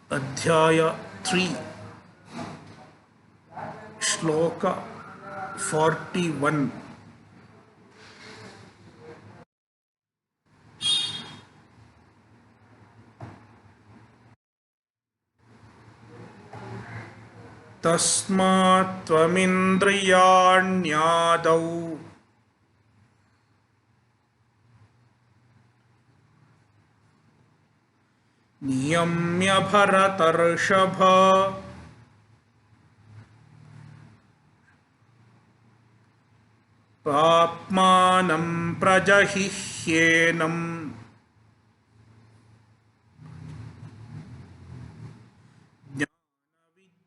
Adhyaya 3, Shloka 41. Tasmat tvamindriyanyadau niyamya bharatarshabha papmanam prajahihyenam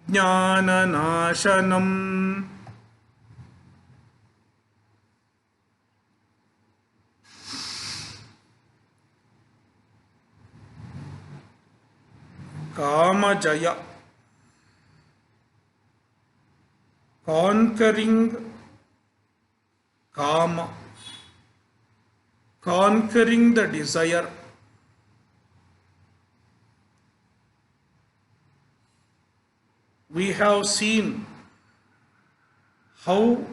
jnananashanam. Kamajaya, conquering Kama, conquering the desire. We have seen how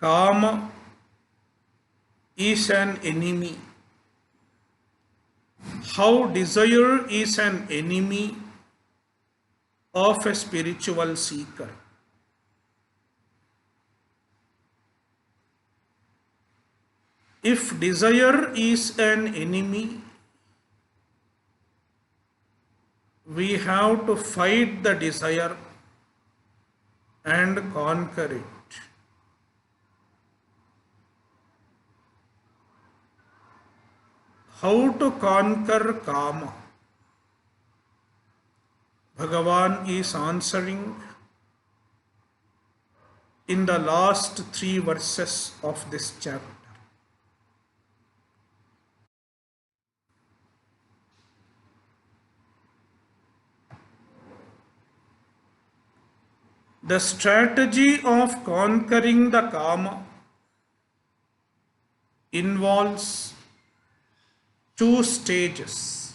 Kama is an enemy, how desire is an enemy of a spiritual seeker. If desire is an enemy, we have to fight the desire and conquer it. How to conquer Kama? Bhagavan is answering in the last 3 verses of this chapter. The strategy of conquering the Kama involves 2 stages.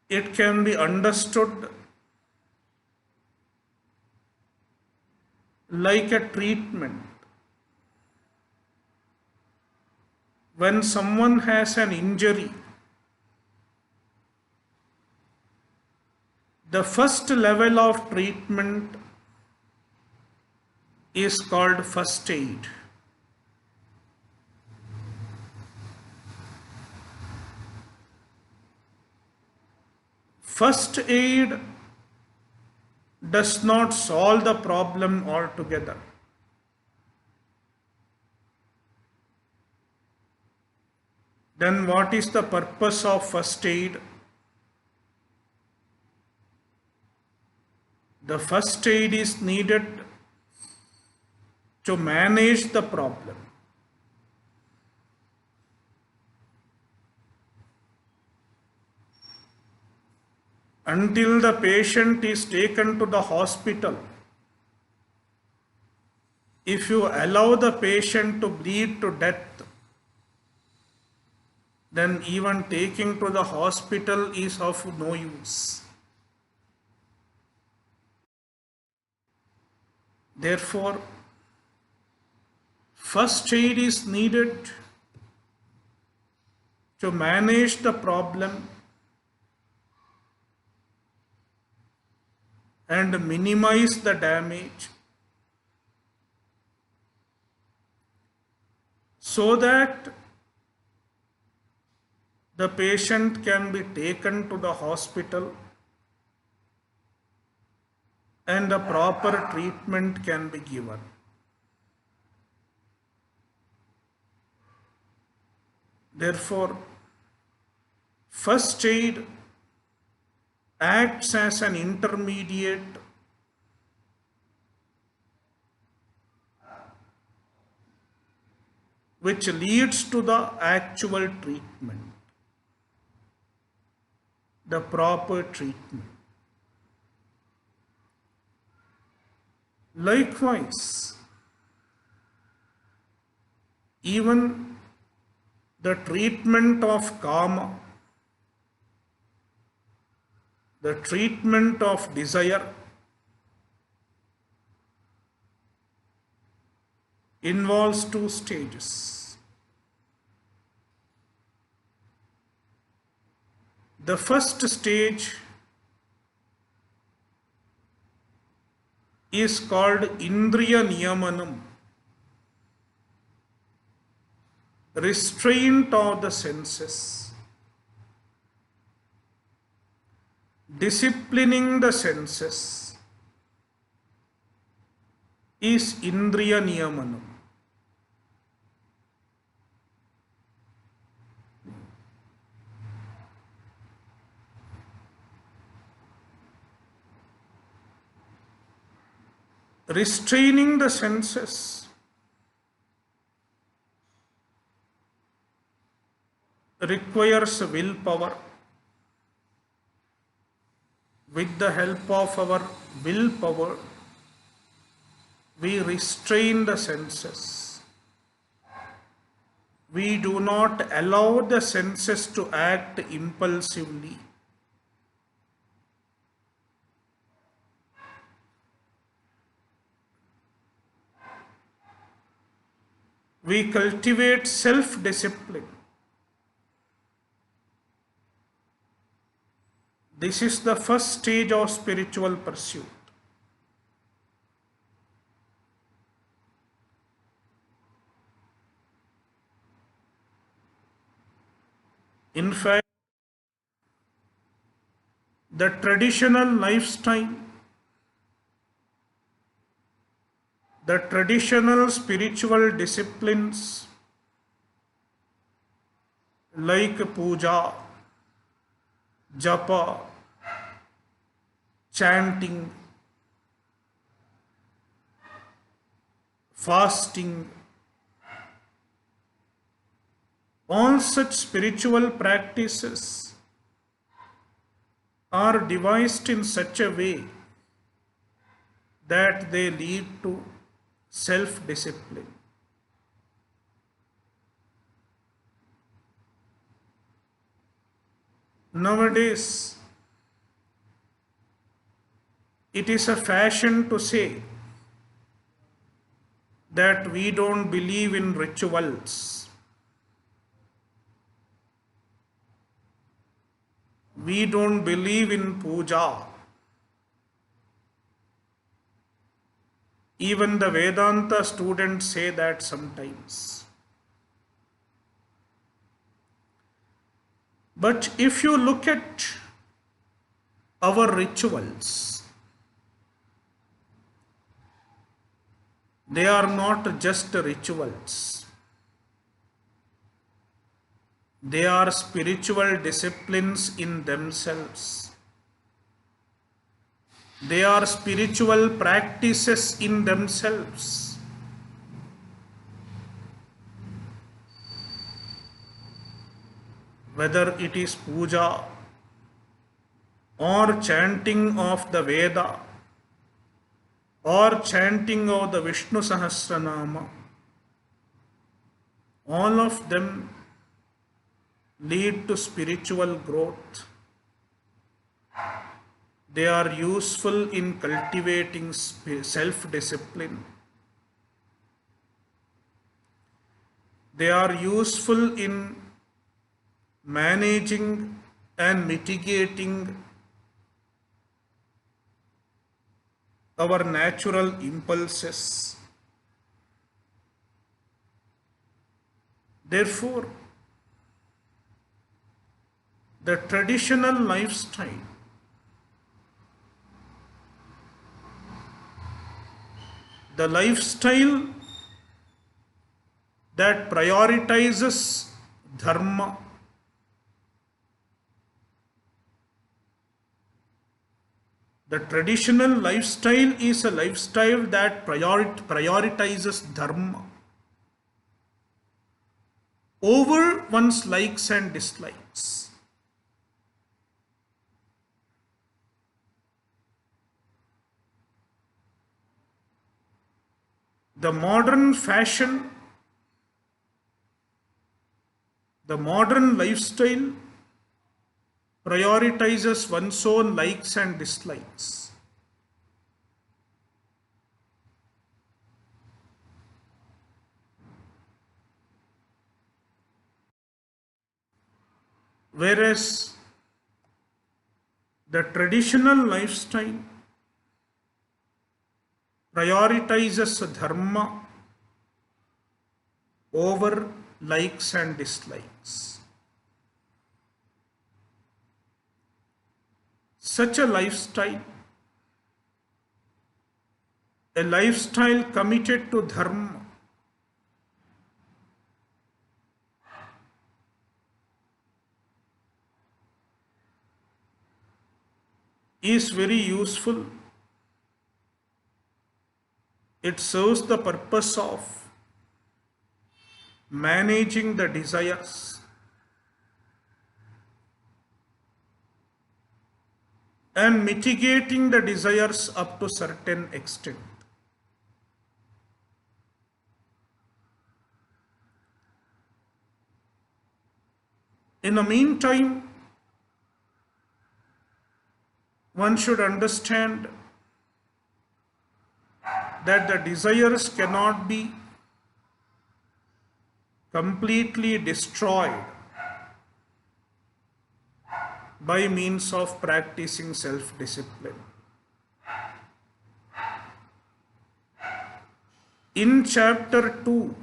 It can be understood like a treatment. When someone has an injury, the first level of treatment is called first aid. First aid does not solve the problem altogether. Then what is the purpose of first aid? The first aid is needed to manage the problem. Until the patient is taken to the hospital, if you allow the patient to bleed to death, then even taking to the hospital is of no use. Therefore, first aid is needed to manage the problem and minimize the damage so that the patient can be taken to the hospital and the proper treatment can be given. Therefore, first aid acts as an intermediate which leads to the actual treatment, the proper treatment. Likewise, even the treatment of karma, the treatment of desire involves two stages. The first stage is called Indriya Niyamanam, restraint of the senses, disciplining the senses is Indriya Niyamanam. Restraining the senses requires willpower. With the help of our willpower, we restrain the senses. We do not allow the senses to act impulsively. We cultivate self-discipline. This is the first stage of spiritual pursuit. In fact, the traditional lifestyle, the traditional spiritual disciplines like puja, japa, chanting, fasting, all such spiritual practices are devised in such a way that they lead to self-discipline. Nowadays, it is a fashion to say that we don't believe in rituals. We don't believe in puja. Even the Vedanta students say that sometimes. But if you look at our rituals, they are not just rituals. They are spiritual disciplines in themselves. They are spiritual practices in themselves. Whether it is puja or chanting of the Veda or chanting of the Vishnu Sahasranama, all of them lead to spiritual growth. They are useful in cultivating self-discipline. They are useful in managing and mitigating our natural impulses. Therefore, the traditional lifestyle the lifestyle that prioritizes dharma, the traditional lifestyle is a lifestyle that prioritizes dharma over one's likes and dislikes. The modern fashion The modern lifestyle prioritizes one's own likes and dislikes. Whereas the traditional lifestyle prioritizes dharma over likes and dislikes. Such a lifestyle committed to dharma, is very useful. It serves the purpose of managing the desires and mitigating the desires up to certain extent. In the meantime, one should understand that the desires cannot be completely destroyed by means of practicing self-discipline. In chapter 2,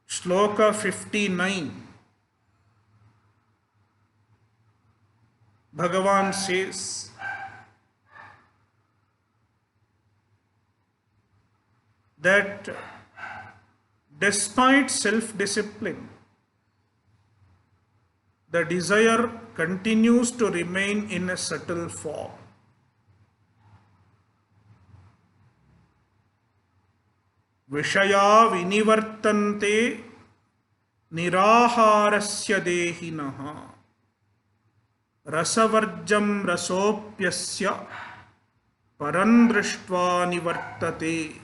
Sloka 59, Bhagavan says, that despite self-discipline, the desire continues to remain in a subtle form. Vishaya vinivartante niraharasya dehinaha rasavarjam rasopyasya parandrishtva nivartate.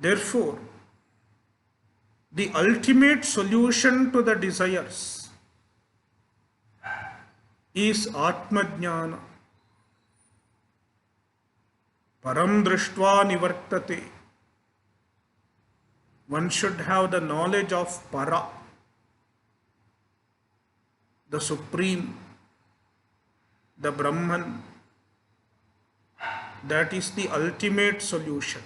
Therefore, the ultimate solution to the desires is Atmajnana. Param drishtva nivartate. One should have the knowledge of Para, the Supreme, the Brahman. That is the ultimate solution.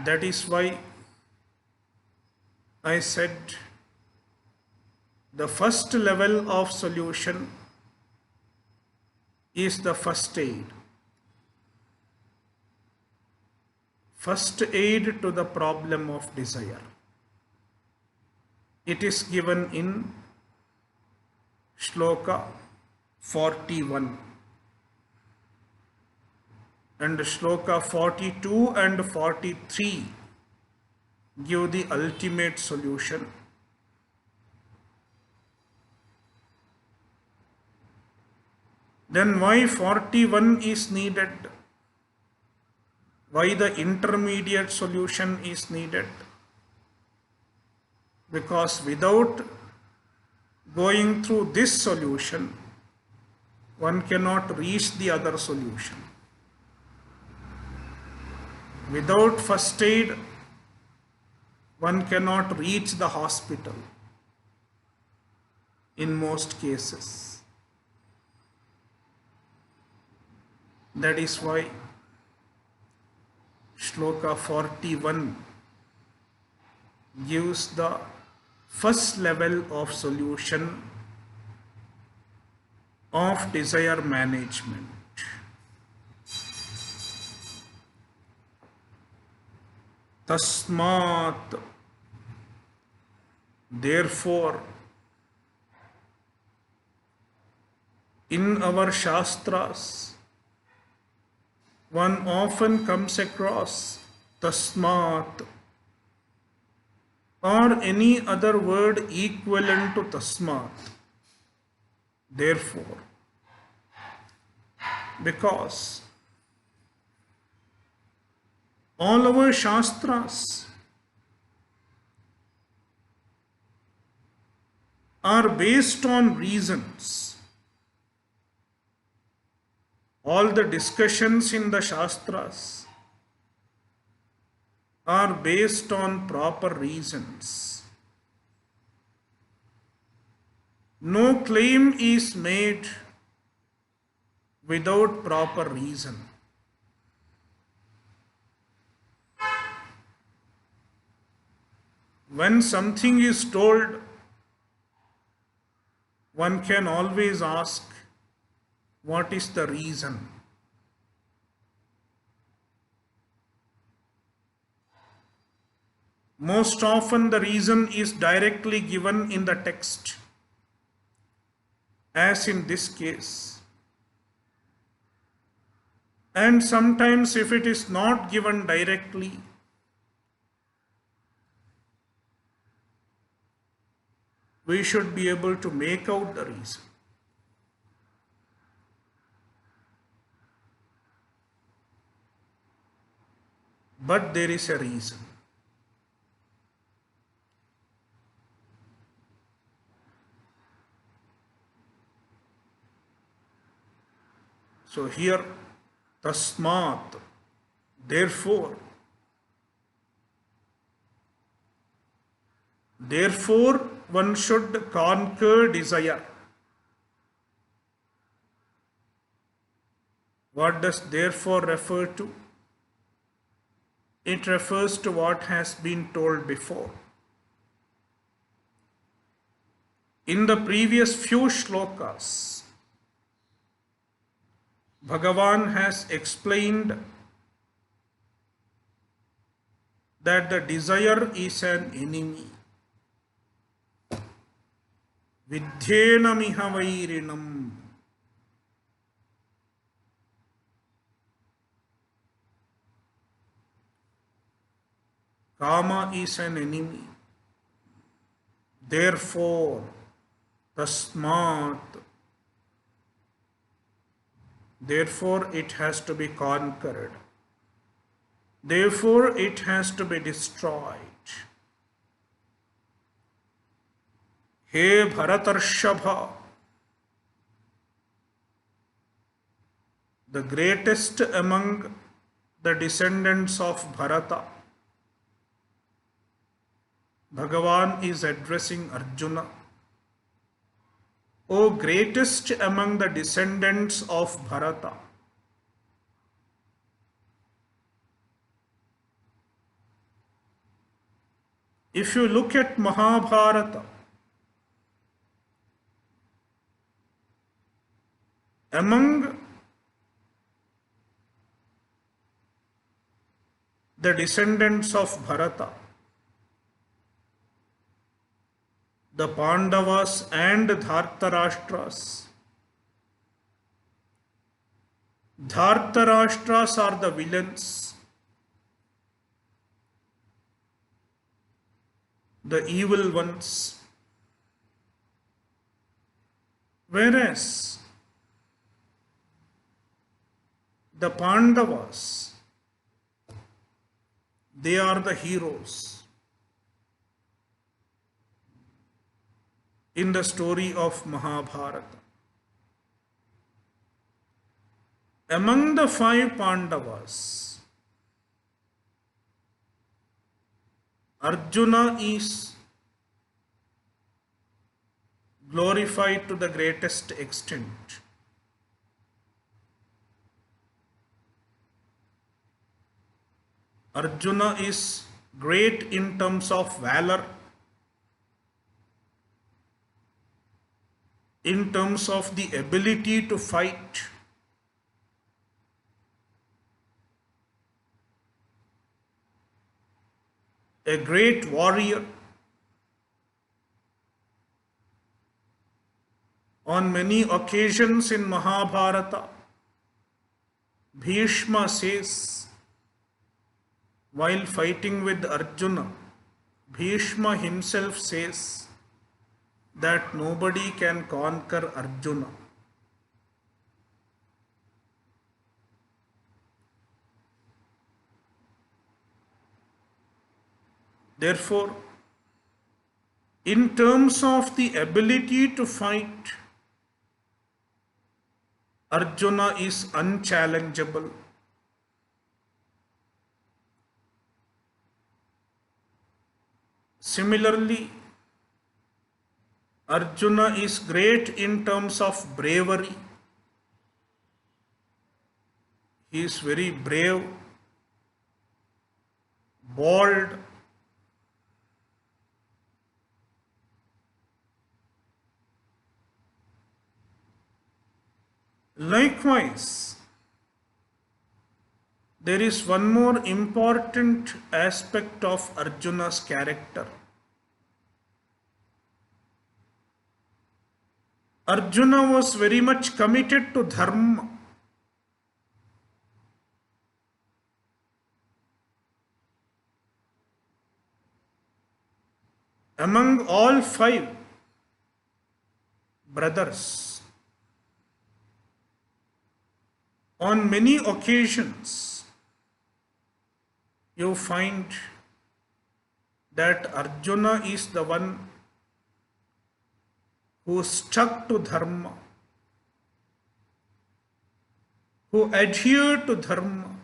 That is why I said the first level of solution is the first aid. First aid to the problem of desire. It is given in Shloka 41. And Shloka 42 and 43 give the ultimate solution. Then why 41 is needed? Why the intermediate solution is needed? Because without going through this solution, one cannot reach the other solution. Without first aid, one cannot reach the hospital in most cases. That is why Shloka 41 gives the first level of solution of desire management. Tasmat, therefore, in our Shastras, one often comes across Tasmat, or any other word equivalent to tasmat. Therefore, because all our shastras are based on reasons. All the discussions in the shastras are based on proper reasons. No claim is made without proper reason. When something is told, one can always ask, what is the reason? Most often the reason is directly given in the text, as in this case. And sometimes if it is not given directly, we should be able to make out the reason. But there is a reason. So here, tasmat, therefore. Therefore, one should conquer desire. What does therefore refer to? It refers to what has been told before. In the previous few shlokas, Bhagavan has explained that the desire is an enemy. Vidyena miha vairinam. Kama is an enemy. Therefore, tasmat. Therefore, it has to be conquered. Therefore, it has to be destroyed. He Bharatarshabha, the greatest among the descendants of Bharata, Bhagavan is addressing Arjuna. O greatest among the descendants of Bharata, if you look at Mahabharata, among the descendants of Bharata, the Pandavas and Dhartarashtras. Dhartarashtras are the villains, the evil ones. Whereas the Pandavas, they are the heroes in the story of Mahabharata. Among the 5 Pandavas, Arjuna is glorified to the greatest extent. Arjuna is great in terms of valor, in terms of the ability to fight. A great warrior. On many occasions in Mahabharata, Bhishma says, while fighting with Arjuna, Bhishma himself says that nobody can conquer Arjuna. Therefore, in terms of the ability to fight, Arjuna is unchallengeable. Similarly, Arjuna is great in terms of bravery. He is very brave, bold, likewise, there is one more important aspect of Arjuna's character. Arjuna was very much committed to dharma. Among all five brothers, on many occasions, you find that Arjuna is the one who stuck to dharma, who adhered to dharma,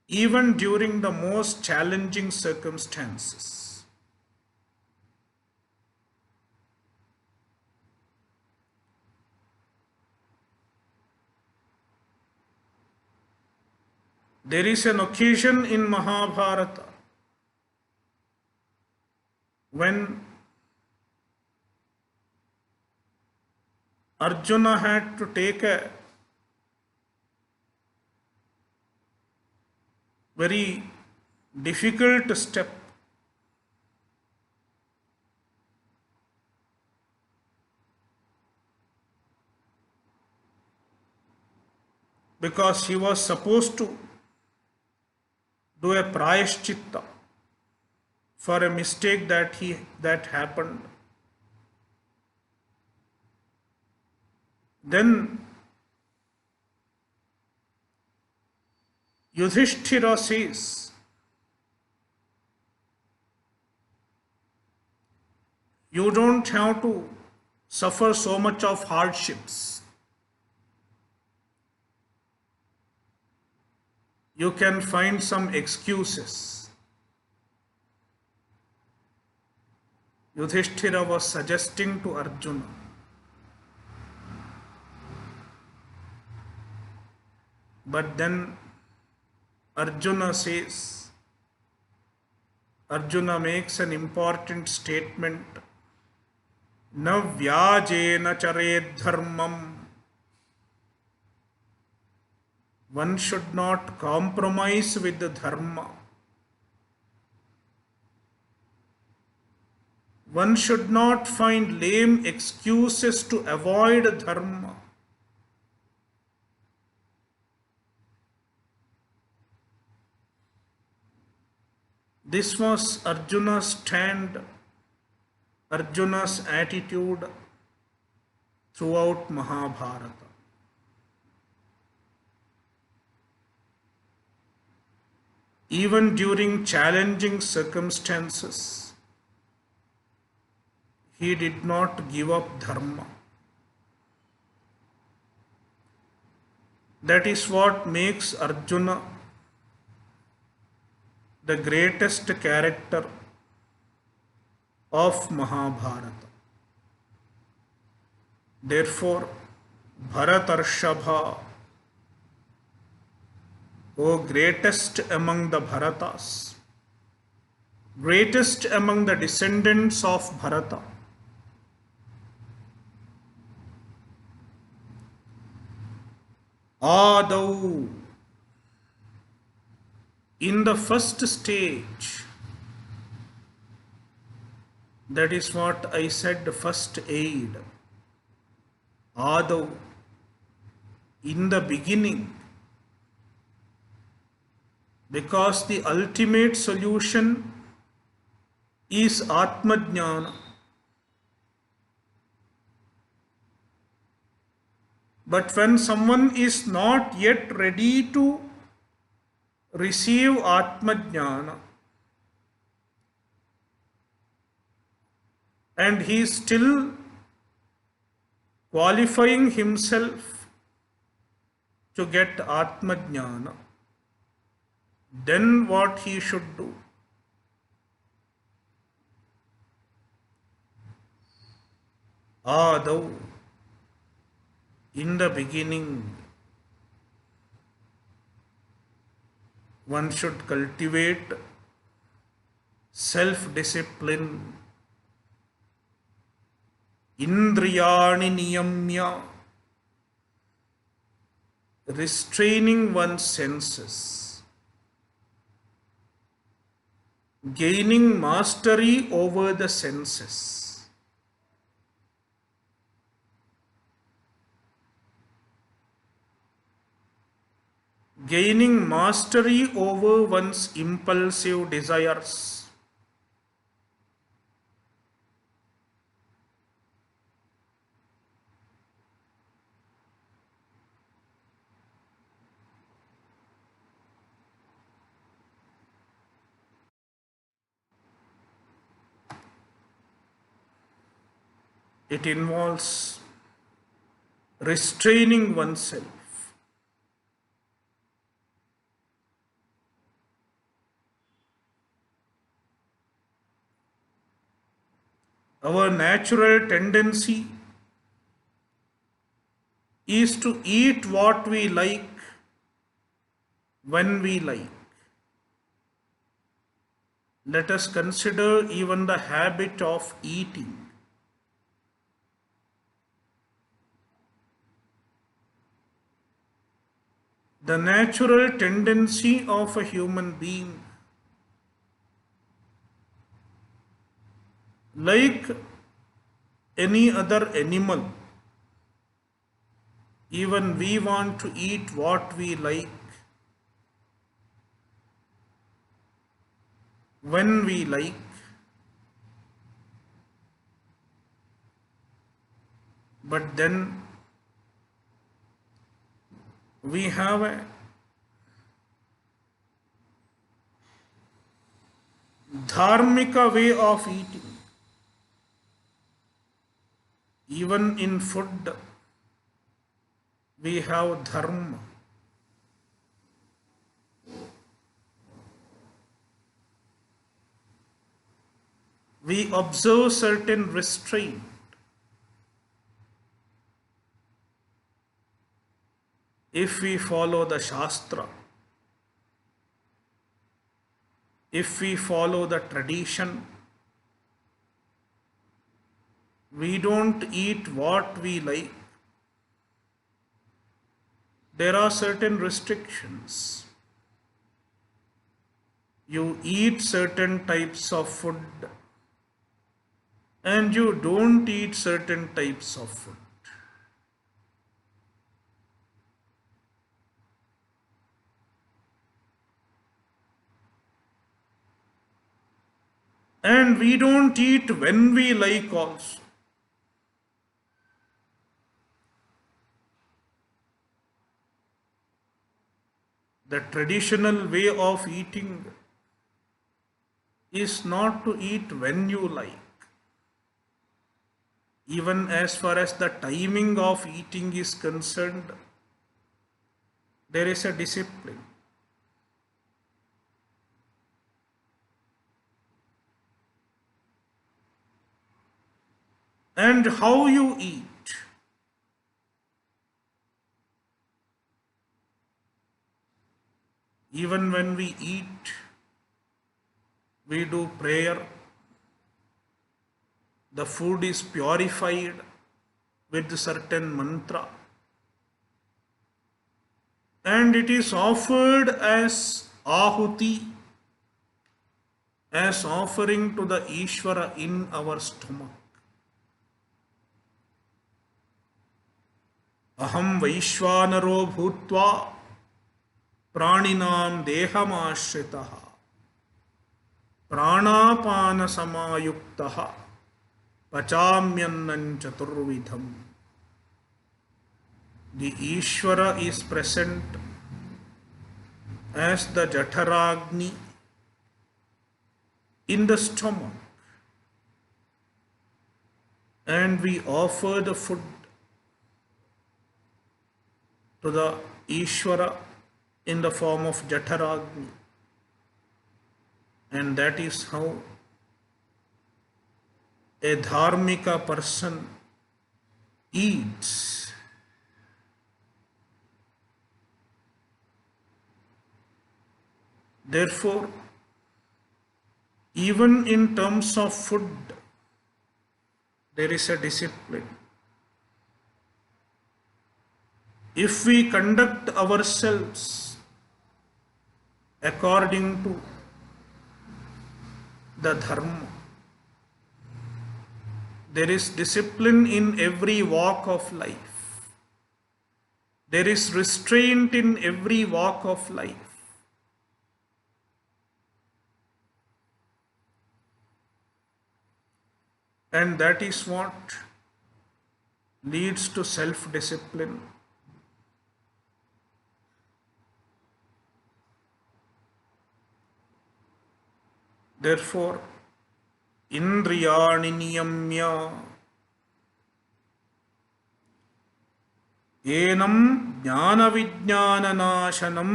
even during the most challenging circumstances. There is an occasion in Mahabharata when Arjuna had to take a very difficult step. Because he was supposed to do a prayashchitta for a mistake that happened. Then Yudhishthira says, you don't have to suffer so much of hardships. You can find some excuses. Yudhishthira was suggesting to Arjuna. But then Arjuna makes an important statement. Na vyajena charet dharmam. One should not compromise with the dharma. One should not find lame excuses to avoid dharma. This was Arjuna's stand, Arjuna's attitude throughout Mahabharata. Even during challenging circumstances, he did not give up dharma. That is what makes Arjuna the greatest character of Mahabharata. Therefore, Bharatarshabha, O greatest among the Bharatas, greatest among the descendants of Bharata, Adau, in the first stage, that is what I said, the first aid. Adau, in the beginning, because the ultimate solution is Atma Jnana. But when someone is not yet ready to receive Atma Jnana and he is still qualifying himself to get Atma Jnana, then what he should do? Adau, in the beginning, one should cultivate self-discipline, indriyani niyamya, restraining one's senses, gaining mastery over the senses. Gaining mastery over one's impulsive desires. It involves restraining oneself. Our natural tendency is to eat what we like when we like. Let us consider even the habit of eating. The natural tendency of a human being, like any other animal, even we want to eat what we like, when we like. But then we have a dharmika way of eating. Even in food, we have dharma. We observe certain restraint. If we follow the Shastra, if we follow the tradition, we don't eat what we like. There are certain restrictions. You eat certain types of food and you don't eat certain types of food. And we don't eat when we like also. The traditional way of eating is not to eat when you like. Even as far as the timing of eating is concerned, there is a discipline. And how you eat. Even when we eat, we do prayer. The food is purified with certain mantra. And it is offered as ahuti, as offering to the Ishvara in our stomach. Aham Vaishvanaro Bhutva प्राणिनां देहमाश्रितः प्राणापान समायुक्तः पचाम्यन्नं चतुर्विधम्. The Ishvara is present as the Jaఠaragni in the stomach, and we offer the food to the Ishvara in the form of Jaఠaragni, and that is how a dharmika person eats. Therefore, even in terms of food, there is a discipline. If we conduct ourselves according to the dharma, there is discipline in every walk of life. There is restraint in every walk of life. And that is what leads to self-discipline. Therefore, indriyani niyamya enam jnana vijnana nashanam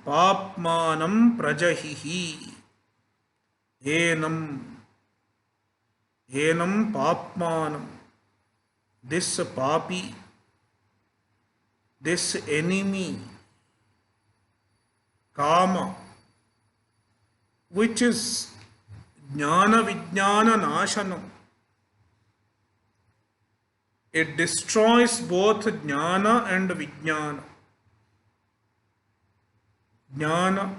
papmanam prajahihi. Enam papmanam. This papi, this enemy, kama, which is jnana vijnana nashanam. It destroys both jnana and vijnana. Jnana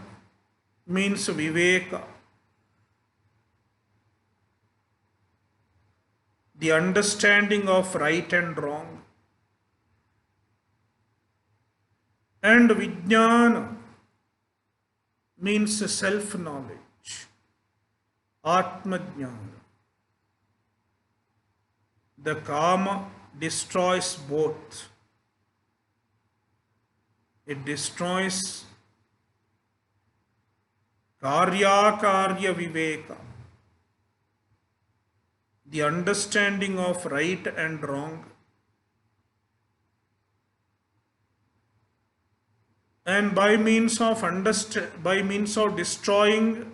means viveka, the understanding of right and wrong. And vijnana means self-knowledge, atma-jnana. The kama destroys both. It destroys karya-karya viveka, the understanding of right and wrong, and by means of destroying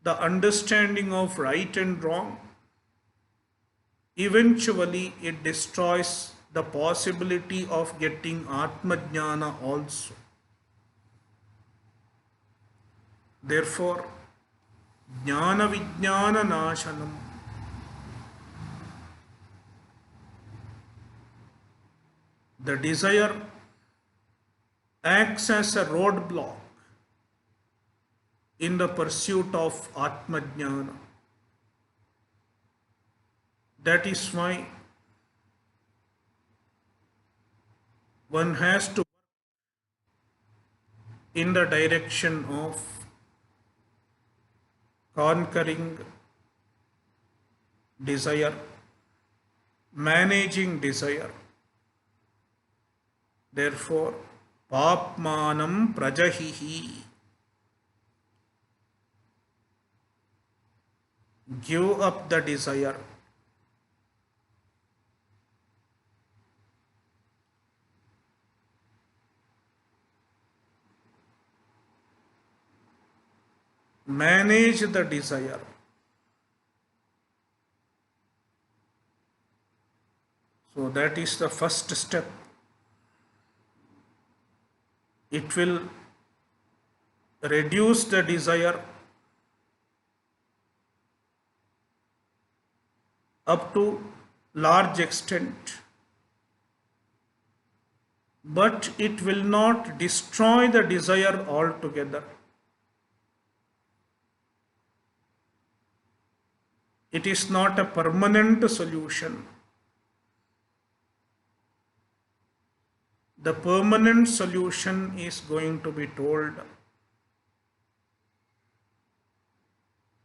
the understanding of right and wrong, eventually it destroys the possibility of getting atma-jnana also. Therefore, jnana vijnana nashanam. The desire acts as a roadblock in the pursuit of atma-jnana. That is why one has to work in the direction of conquering desire, managing desire. Therefore, papmanam prajahihi. Give up the desire. Manage the desire. So that is the first step. It will reduce the desire up to large extent, but it will not destroy the desire altogether. It is not a permanent solution. the permanent solution is going to be told.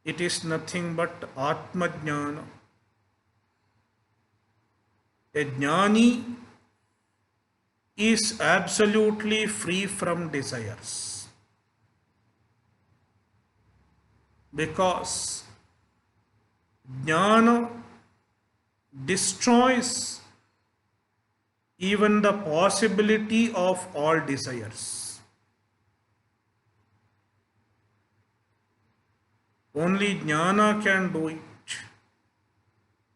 It is nothing but Atma Jnana. A jnani is absolutely free from desires, because jnana destroys even the possibility of all desires. Only jnana can do it.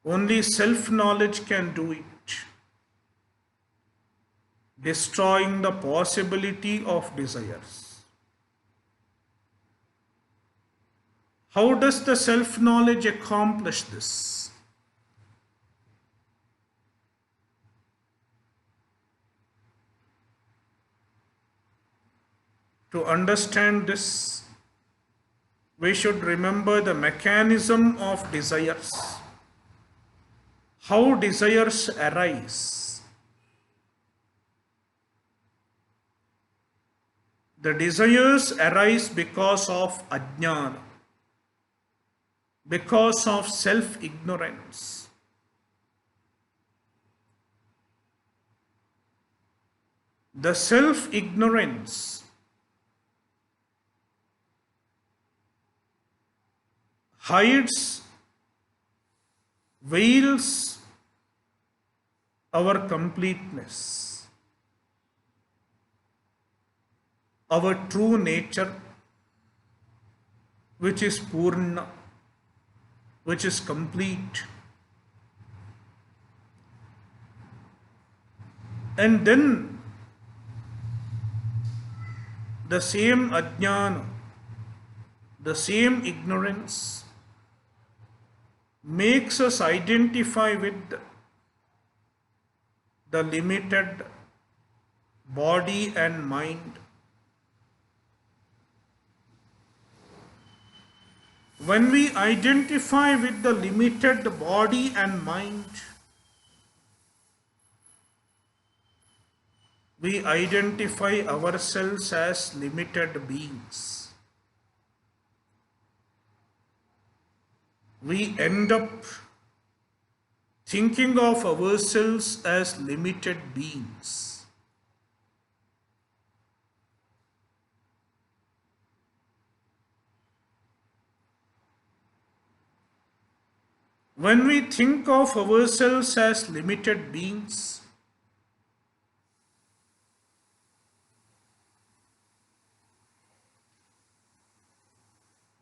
Only self-knowledge can do it, destroying the possibility of desires. How does the self-knowledge accomplish this? To understand this, we should remember the mechanism of desires. How desires arise. The desires arise because of ajnana, because of self-ignorance. The self-ignorance hides, veils our completeness, our true nature, which is Purna, which is complete. And then the same ajnana, the same ignorance makes us identify with the limited body and mind. When we identify with the limited body and mind, we identify ourselves as limited beings. We end up thinking of ourselves as limited beings. When we think of ourselves as limited beings,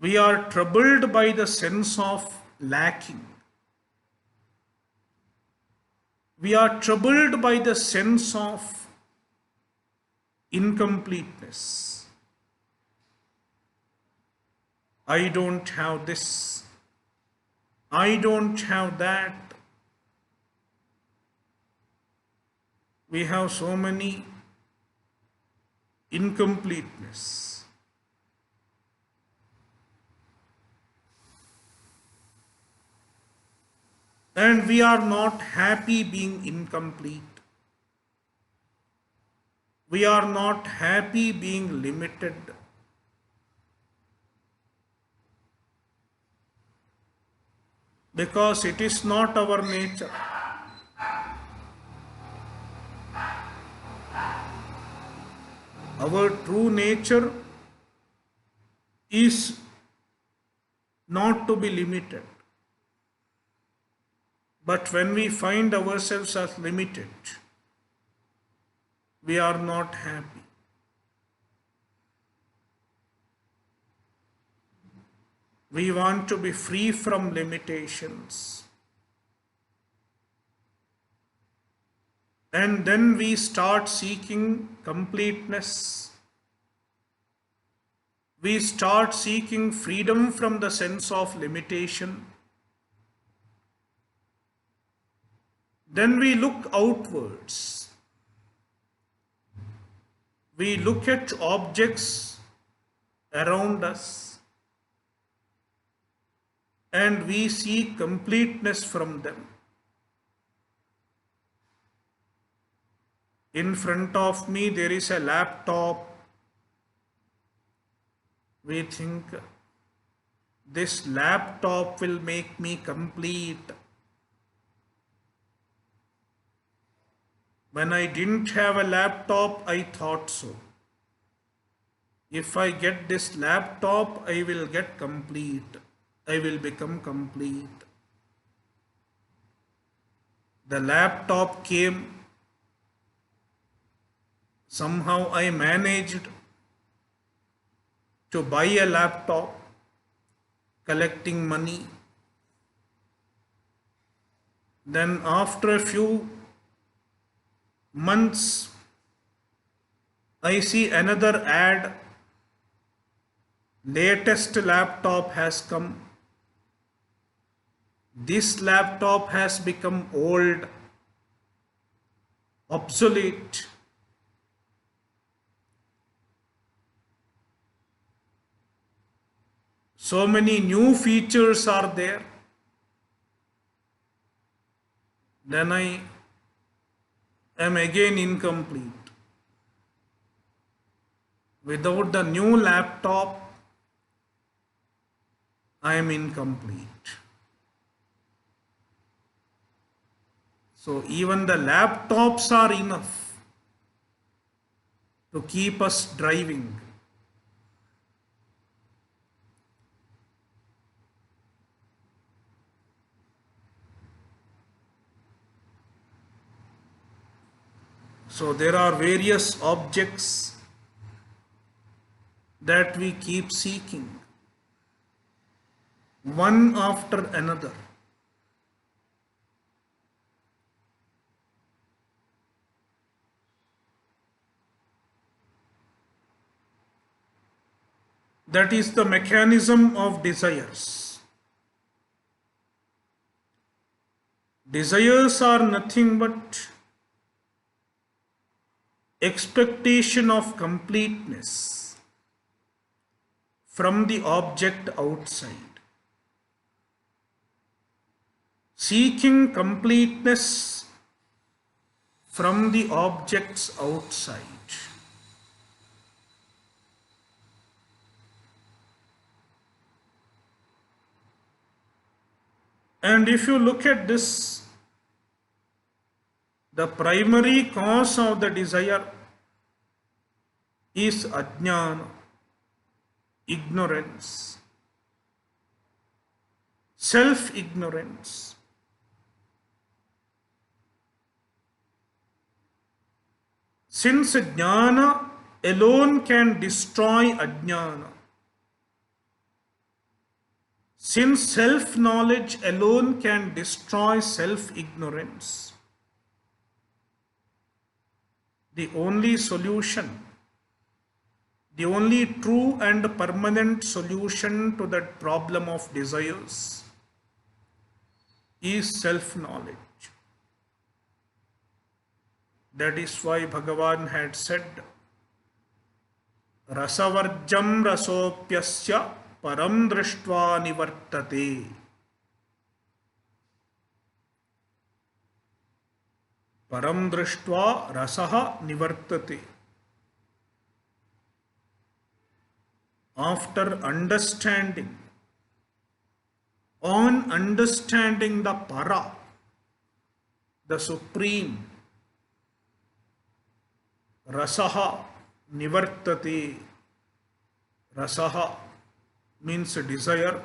we are troubled by the sense of lacking. We are troubled by the sense of incompleteness. I don't have this. I don't have that. We have so many incompleteness. And we are not happy being incomplete. We are not happy being limited. Because it is not our nature. Our true nature is not to be limited. But when we find ourselves as limited, we are not happy. We want to be free from limitations. And then we start seeking completeness. We start seeking freedom from the sense of limitation. Then we look outwards. We look at objects around us and we see completeness from them. In front of me there is a laptop. We think this laptop will make me complete. When I didn't have a laptop, I thought so. If I get this laptop, I will get complete. I will become complete. The laptop came. Somehow I managed to buy a laptop, collecting money. Then after a few months, I see another ad. Latest laptop has come. This laptop has become old, obsolete. So many new features are there. Then I am again incomplete. Without the new laptop, I am incomplete. So even the laptops are enough to keep us driving. So there are various objects that we keep seeking, one after another. That is the mechanism of desires. Desires are nothing but expectation of completeness from the object outside. Seeking completeness from the objects outside. And if you look at this, the primary cause of the desire is ajnana, ignorance, self-ignorance. Since jnana alone can destroy ajnana, since self-knowledge alone can destroy self-ignorance, the only solution, the only true and permanent solution to that problem of desires is self-knowledge. That is why Bhagavan had said, Rasavarjam rasopyasya param drishtva nivartate. Param drishtva rasaha nivartate. After understanding, on understanding the para, the supreme, rasaha nivartate. Rasaha means desire.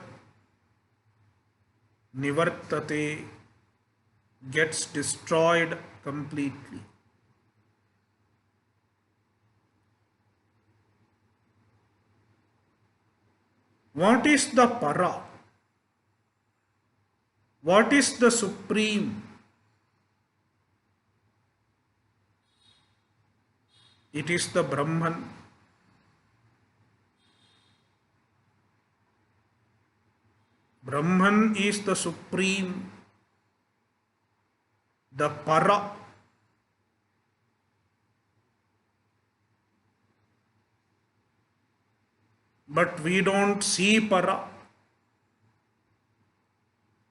Nivartate gets destroyed completely. What is the para? What is the supreme? It is the Brahman. Brahman is the supreme, the para. But we don't see para.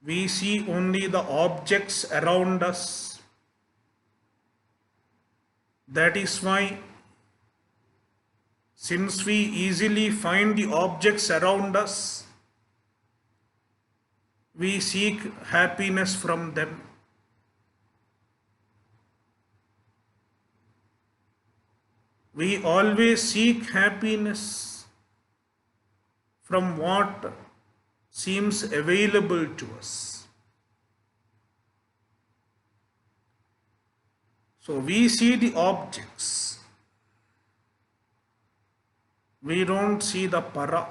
We see only the objects around us. That is why, since we easily find the objects around us, we seek happiness from them. We always seek happiness from what seems available to us. So we see the objects. We don't see the para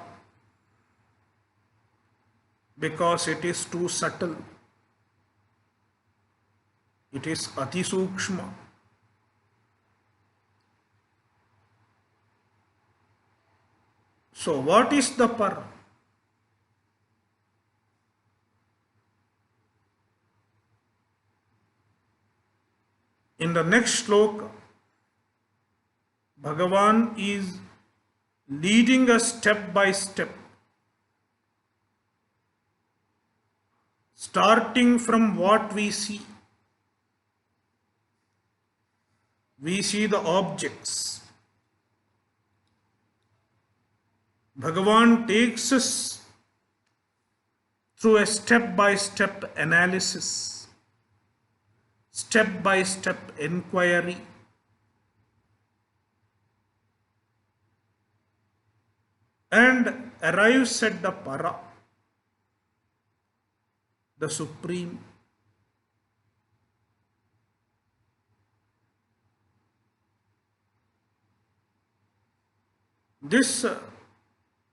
because it is too subtle. It is ati sukshma. So what is the para? In the next sloka, Bhagavan is leading us step by step, starting from what we see. We see the objects. Bhagavan takes us through a step by step analysis, step by step inquiry. And arrives at the para, the supreme. This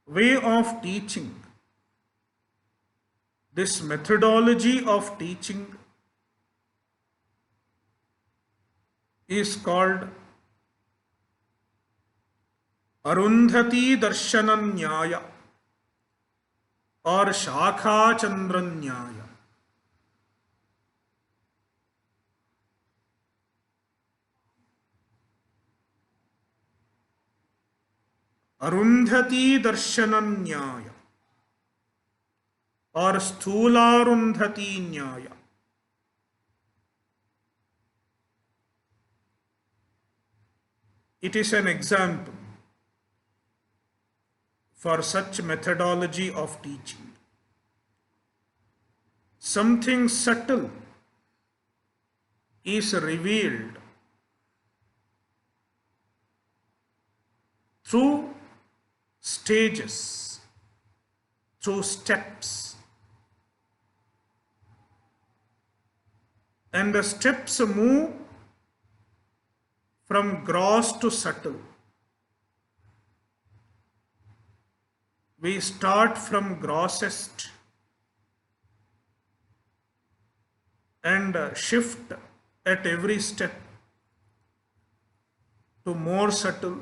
way of teaching, this methodology of teaching is called Arundhati Darshana Nyaya or Shakha Chandra Nyaya. Arundhati Darshana Nyaya or Sthularundhati Nyaya. It is an example for such methodology of teaching. Something subtle is revealed through stages, through steps. And the steps move from gross to subtle. We start from grossest and shift at every step to more subtle,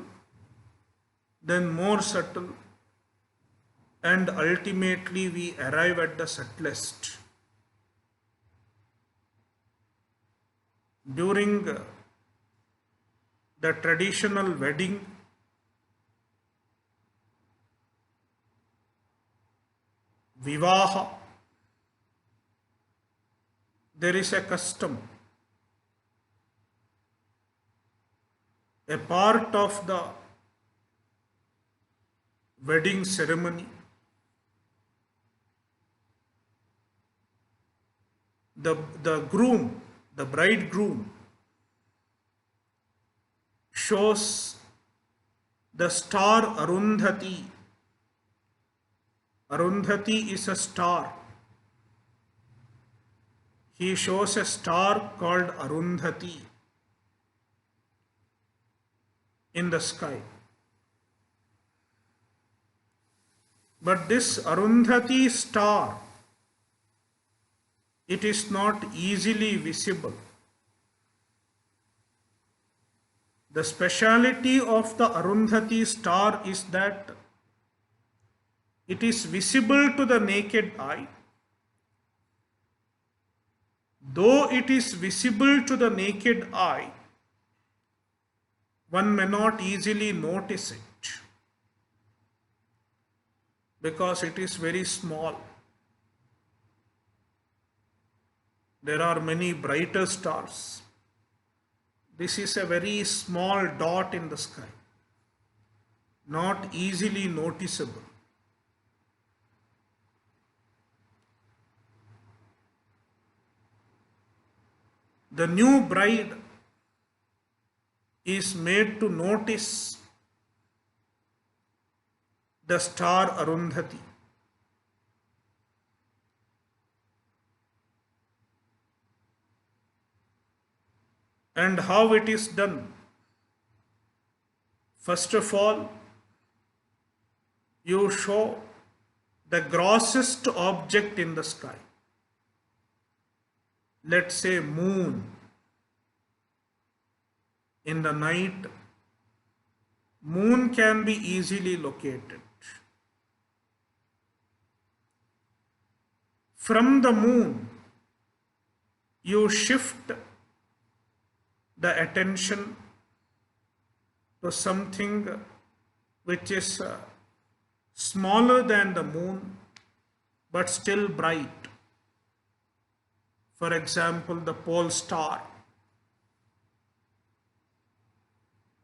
then more subtle, and ultimately we arrive at the subtlest. During the traditional wedding, Vivaha, there is a custom, a part of the wedding ceremony. The groom, the bridegroom, shows the star Arundhati. Arundhati is a star. He shows a star called Arundhati in the sky. But this Arundhati star, it is not easily visible. The speciality of the Arundhati star is that it is visible to the naked eye. Though it is visible to the naked eye, one may not easily notice it because it is very small. There are many brighter stars. This is a very small dot in the sky, not easily noticeable. The new bride is made to notice the star Arundhati. And how it is done? First of all, you show the grossest object in the sky. Let's say moon. In the night, moon can be easily located. From the moon, you shift the attention to something which is smaller than the moon but still bright. For example, the pole star.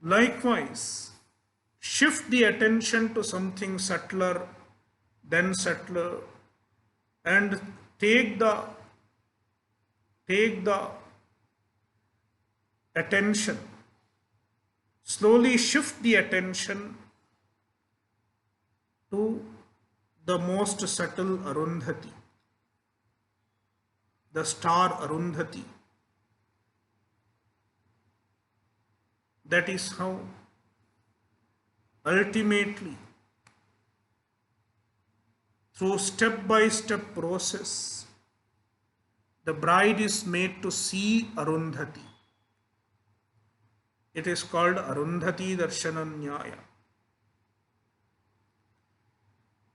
Likewise, shift the attention to something subtler, then subtler, and take the attention. Slowly shift the attention to the most subtle Arundhati, the star Arundhati. That is how ultimately, through step-by-step process, the bride is made to see Arundhati. It is called Arundhati Darshana Nyaya.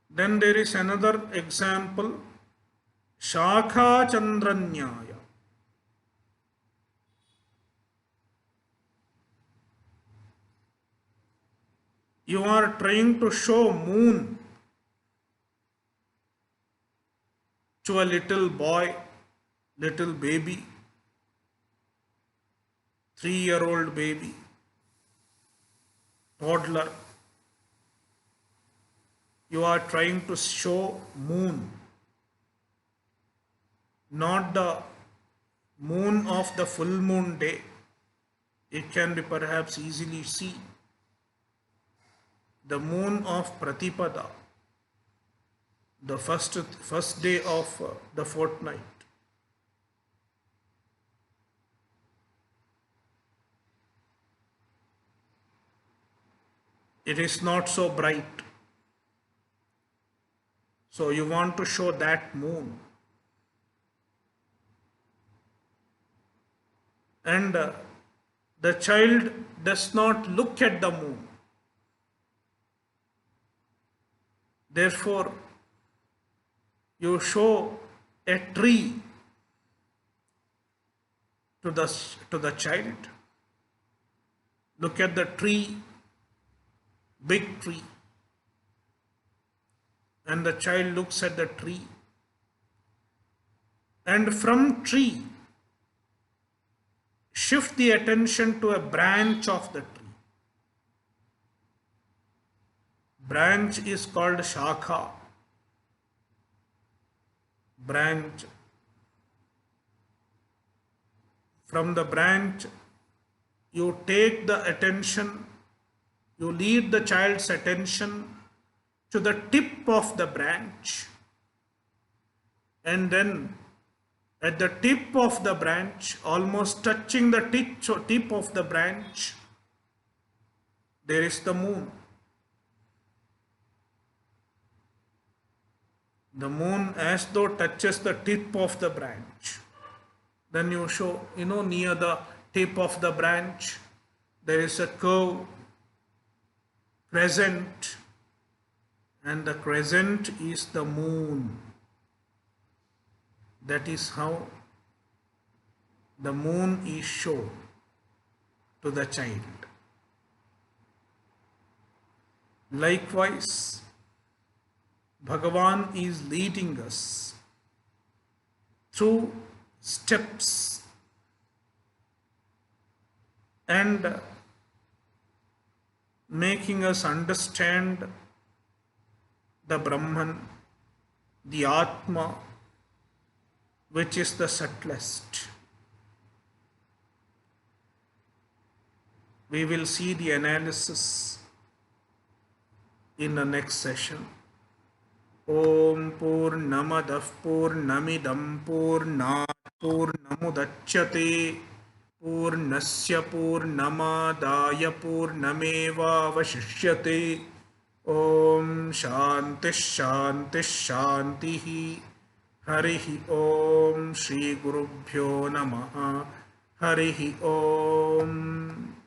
Then there is another example, Shakha Chandra Nyaya. You are trying to show moon to a little boy, little baby, 3-year-old baby, toddler. You are trying to show moon, not the moon of the full moon day. It can be perhaps easily seen. The moon of Pratipada, the first day of the fortnight. It is not so bright. So you want to show that moon. And the child does not look at the moon. Therefore, you show a tree to the child. Look at the tree, big tree. And the child looks at the tree. And from tree, shift the attention to a branch of the tree. Branch is called Shakha. Branch. From the branch, you take the attention, you lead the child's attention to the tip of the branch. And then at the tip of the branch, almost touching the tip of the branch, there is the moon. The moon as though touches the tip of the branch. Then you show, near the tip of the branch, there is a curve, crescent, and the crescent is the moon. That is how the moon is shown to the child. Likewise, Bhagavan is leading us through steps and making us understand the Brahman, the Atma, which is the subtlest. We will see the analysis in the next session. Om Purnamadah Purnamidam Purnat Purnamudachyate Purnasya Purnamadaya Purnamevavashishyate. Om Shanti Shanti Shanti. Harihi Om Shri Gurubhyo Namaha. Harihi Om.